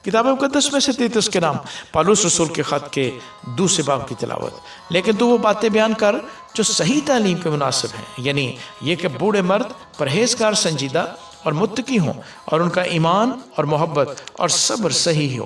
کتاب مقدس میں سے 33 کے نام، پالوس رسول کے خط کے 2 باب کی تلاوت۔ لیکن تو وہ باتیں بیان کر جو صحیح تعلیم کے مناسب ہیں، یعنی یہ کہ بوڑھے مرد پرہیزگار، سنجیدہ اور متقی ہوں، اور ان کا ایمان اور محبت اور صبر صحیح ہو۔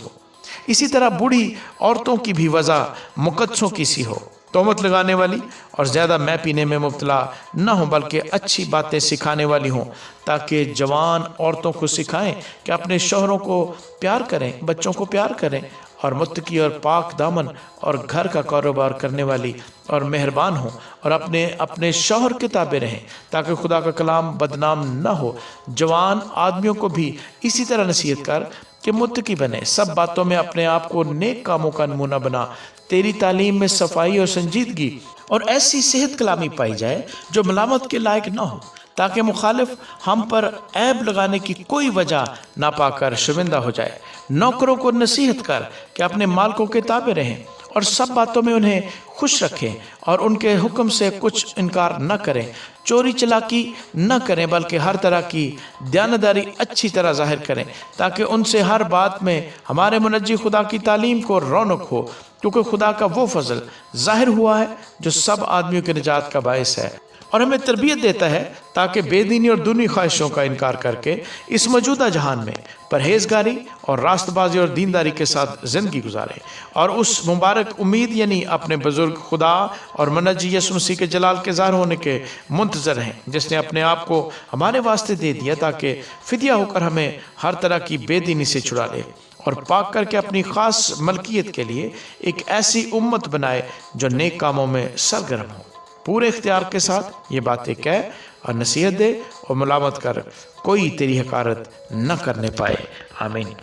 اسی طرح بوڑھی عورتوں کی بھی وضع مقدسوں کی سی ہو، تہمت لگانے والی اور زیادہ مے پینے میں مبتلا نہ ہوں، بلکہ اچھی باتیں سکھانے والی ہوں، تاکہ جوان عورتوں کو سکھائیں کہ اپنے شوہروں کو پیار کریں، بچوں کو پیار کریں، اور متقی اور پاک دامن اور گھر کا کاروبار کرنے والی اور مہربان ہوں، اور اپنے شوہر کے تابع رہیں، تاکہ خدا کا کلام بدنام نہ ہو۔ جوان آدمیوں کو بھی اسی طرح نصیحت کر کہ متقی بنے، سب باتوں میں اپنے آپ کو نیک کاموں کا نمونہ بنا، تیری تعلیم میں صفائی اور سنجیدگی اور ایسی صحت کلامی پائی جائے جو ملامت کے لائق نہ ہو، تاکہ مخالف ہم پر عیب لگانے کی کوئی وجہ نہ پا کر شرمندہ ہو جائے۔ نوکروں کو نصیحت کر کہ اپنے مالکوں کے تابع رہیں، اور سب باتوں میں انہیں خوش رکھیں، اور ان کے حکم سے کچھ انکار نہ کریں، چوری چلاکی نہ کریں، بلکہ ہر طرح کی دیانتداری اچھی طرح ظاہر کریں، تاکہ ان سے ہر بات میں ہمارے منجی خدا کی تعلیم کو رونق ہو، کیونکہ خدا کا وہ فضل ظاہر ہوا ہے جو سب آدمیوں کے نجات کا باعث ہے، اور ہمیں تربیت دیتا ہے تاکہ بے دینی اور دنیاوی خواہشوں کا انکار کر کے اس موجودہ جہان میں پرہیزگاری اور راست بازی اور دینداری کے ساتھ زندگی گزارے، اور اس مبارک امید یعنی اپنے بزرگ خدا اور منجی یسوع مسیح کے جلال کے ظاہر ہونے کے منتظر ہیں، جس نے اپنے آپ کو ہمارے واسطے دے دیا تاکہ فدیہ ہو کر ہمیں ہر طرح کی بے دینی سے چھڑا لے، اور پاک کر کے اپنی خاص ملکیت کے لیے ایک ایسی امت بنائے جو نیک کاموں میں سرگرم ہو۔ پورے اختیار کے ساتھ یہ باتیں کہہ اور نصیحت دے، اور ملامت کر کوئی تیری حقارت نہ کرنے پائے۔ آمین۔